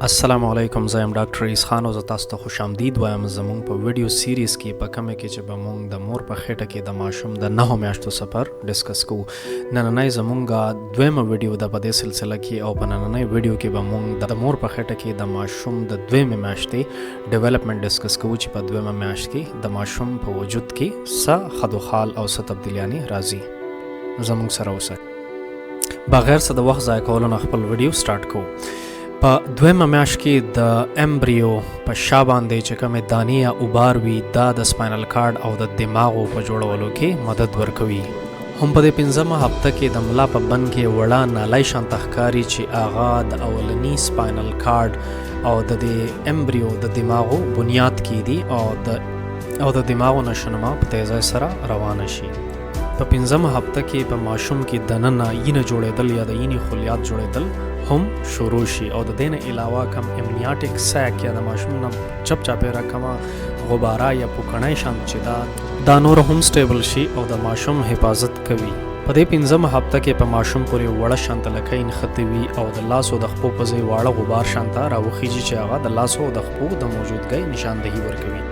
السلام علیکم، زه یم ډاکټر رئیس خان او زه تاسو ته خوش آمدید وایم زموږ په ویډیو سیریز کې په کومه کې چې به موږ د مور په خېټه کې د ماشوم د 9 میاشتو سفر ډسکس کوو. نننۍ زموږ دویمه ویډیو ده په دې سلسله کې او په نننۍ ویډیو کې به موږ د مور په خېټه کې د ماشوم د دویمه میاشتې ډیولپمنٹ ډسکس کوو چې په دویمه میاشت کې د ماشوم په وجود کې څه خدوخال او څه تبدیلیانې راځي. زموږ سره اوسئ. بغیر څه د وخت ضایع کولو نه خپل ویډیو سٹارټ کوو. په دویمه میاشت کې د امبریو په شا باندې چې کومې دانې یا اوبار وي دا د سپاینل کارډ او د دماغو په جوړولو کې مدد ورکوي. هم په دې 5مه هفته کې د ملا په بند کې وړه نالی شانته ښکاري چې هغه د اولني سپاینل کارډ او د دې امبریو د دماغو بنیاد کیږي او د دماغو نشونما په تیزۍ سره روانه شي. په 5مه هفته کې په ماشوم کې دننه ینه جوړېدل یا د ینې خلیات جوړېدل هم شروع شي او د دې نه علاوه کم امنیاټیک سیک یا د ماشوم نه چپ چاپیره کمه غباره یا پوکڼۍ شانت چې دا نور هم سټیبل شي او د ماشوم حفاظت کوي. په دې 5مه هفته کې په ماشوم پورې وړه شانته لکۍ نښتې وي او د لاسو د خپو په ځای واړه غبار شانته راوخیږي چې هغه د لاسو د خپو د موجودګۍ نشاندهي ورکوي.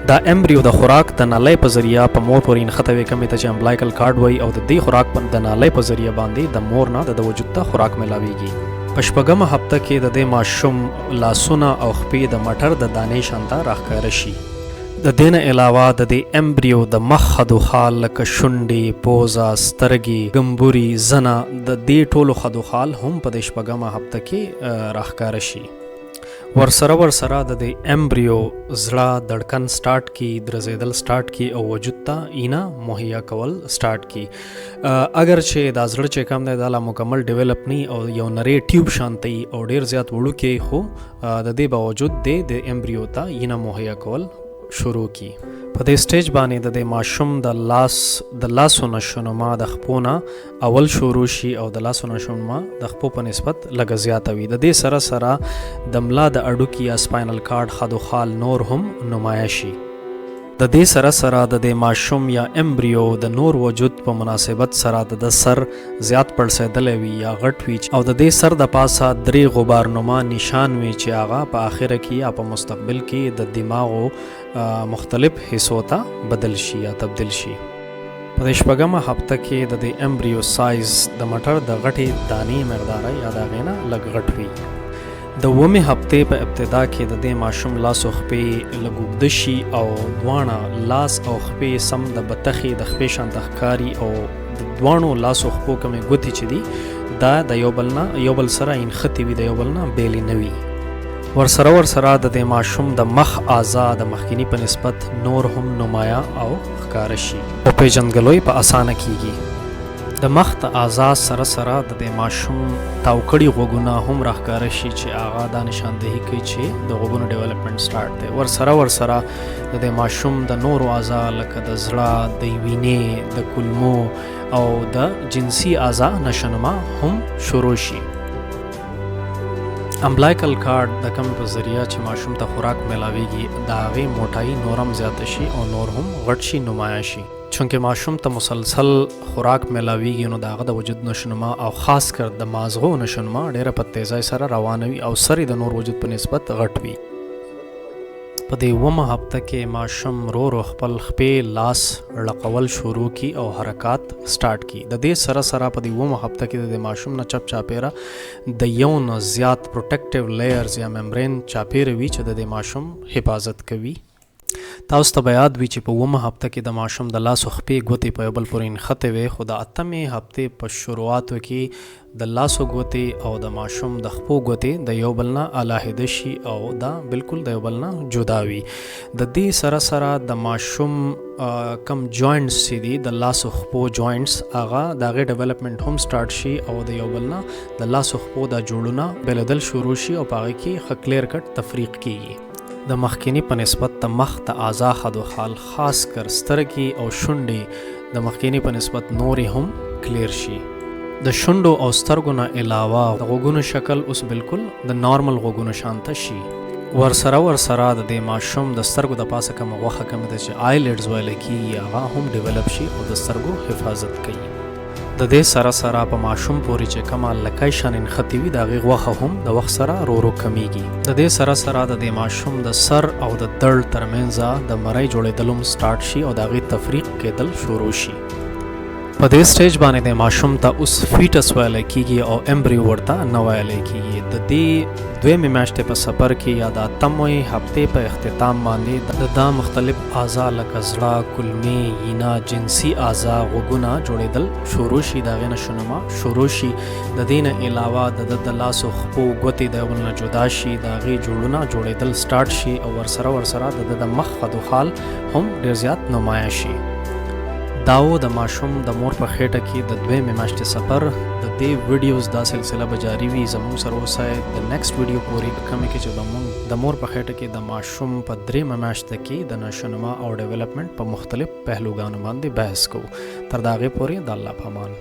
دا امبریو د خوراک د نالۍ په ذریعه په مور پورې نښتې وي کومې ته چې امبلایکل کارډ وایي او د دې خوراک د نالۍ په ذریعه باندې د مور نه د وجود ته خوراک میلاویږي. په 6مه هفته کې د دې ماشوم لاسونه او خپې د مټر د دانې شانته راښکاره شي. د دې نه علاوه د دې امبریو د مخ خدوخال لکه شونډې، پوزه، سترګې، ګمبوري، زنه د دې ټولو خدوخال هم په دې 6مه هفته کې راښکاره شي. ورسره د دې امبریو زړه دړکن سٹارټ کی، درزیدل سٹارټ کی او وجود ته اینا مهیا کول سٹارټ کی. اگر چې دا زړه چې کم دی دا لا مکمل ډیولپ نه او یو نری ټیوب شانتي او ډیر زیات وړوکی خو د دې باوجود د امبریو ته اینا مهیا کول شروع کی. په دې سټیج باندې د ماشوم د لاسو نشونما د خپونه اول شروع شي او د لاسو نشونما د خپو په نسبت لږ زیاته وي. د دې سره د ملا د اډوکي یا سپاینل کارډ خدوخال نور هم نمایه شي. د دې سره د ماشوم یا امبریو د نور وجود په مناسبت سره د سر زیات پړسېدلی وي یا غټ وي او د دې سر د پاسه 3 غبارنما نشان وي چې هغه په آخره کې یا په مستقبل کې د دماغو مختلف حصو ته بدل شي یا تبدیل شي. په 6مه هفته کې د امبریو سایز د مټر د غټې دانې مقدار یا د غینه لږ غټ وي. د 9مې هفتې په ابتدا کې د ماشوم لاس او خپې لږ اوږده شي او دواړه لاس او خپې سم د بطخې د خپې شانته ښکاري او د دواړو لاس او خپو کومې ګوتې چې دي دا د یو بل سره نښتې وي، د یو بل نه بیلې نه وي. ورسره د ماشوم د مخ اعضا د مخکینی په نسبت نور هم نمایا او ښکاره شي او پیژندګلوي په اسانه کیږي. د مخ د اعضا سره د ماشوم تاوکړي غوږونه هم راښکاره شي چې هغه دا نشاندهي کوي چې د غوږونو ډیولپمنٹ سٹارټ دی. ورسره د ماشوم د نورو اعضا لکه د زړه، د وینې، د کولمو او د جنسي اعضا نشونما هم شروع شي. امبلایکل کارډ د کوم په ذریعه چې ماشوم ته خوراک ملاویږي د هغې موټایي نورم زیاته شي او نور هم غټ شي، نمایه شي. چونکه ماشوم ته مسلسل خوراک ملاویږي نو د هغه د وجود نشونما او خاص کر د مازغو نشونما ډیره په تیزۍ سره روانه وي او سر د نور وجود په نسبت غټ وي. په دې 9مه هفته کې ماشوم رو خپل خپې لاس لقول شروع کی او حرکات سٹارټ کی. د دې سره په دې 9مه هفته کې د ماشوم نه چپ چاپیره د یو نه زیات پروټیکټیو لیئرز یا ممبرین چاپیره وي چې د ماشوم حفاظت کوي. تاسو ته یاد وي چې په 9مه هفته کې د ماشوم د لاسو خپې ګوتې په یو بل پورې نښتې وي خو د 8مې هفتې په شروعاتو کې د لاسو ګوتې او د ماشوم د خپو ګوتې د یو بل نه علاحده شي او دا بالکل د یو بل نه جدا وي. د دې سره د ماشوم کم جوینټس چې دي د لاسو خپو جوینټس هغه د هغې ډیولپمنٹ هم سٹارټ شي او د یو بل نه د لاسو خپو د جوړونه بیلیدل شروع شي او په هغې کې ښه کلیر کټ تفریق کیږي. د مخکینی په نسبت د مخ د اعضا خدوخال خاص کر سترګې او شونډې د مخکینی په نسبت نورې هم کلیر شي. د شونډو او سترګو نه علاوه د غوږونو شکل اوس بالکل د نارمل غوږونو شانته شي. ورسره د ماشوم د سترګو د پاسه کومه غوښه کومه ده چې آیلیډز ویل کیږي هغه هم ډیولپ شي او د سترګو حفاظت کوي. د دې سره سره په ماشوم پورې چې کومه لکۍ شان نښتې وي د هغې غوښه هم د وخت سره ورو کمیږي. د دې سره سره د دې ماشوم د سر او د دړ ترمنځه د مرۍ جوړېدل هم سټارټ شي او د هغې تفریق کېدل شروع شي. په دې سټیج باندې د ماشوم ته اوس فیټس ویلی کېږي او امبریو ورته نه ویلی کېږي. د دې دویمې میاشتې په سفر کې یا د اتمې هفتې په اختتام باندې د دا مختلف اعضا لکه زړه، کولمې، ینه، جنسي اعضا، غوږونه جوړېدل شروع شي، د هغې نه شنما شروع شي. د دې نه علاوه د لاسو خپو ګوتې د یو بل نه جدا شي، د هغې جوړونه جوړېدل سټارټ شي او ورسره د مخ خدوخال هم ډېر زیات نمایه شي. دا و د ماشوم د مور په خېټه کې د دویمې میاشتې سفر. د دې ویډیوز دا سلسله به جاري وي. زموږ سره اوسئ د نیکسټ ویډیو پورې په کومې کې چې د مور په خېټه کې د ماشوم په درېیمه میاشته کې د نشونما او ډیولپمنټ په مختلف پهلوګانو باندې بحث کوو. تر د هغې پورې د الله په امان.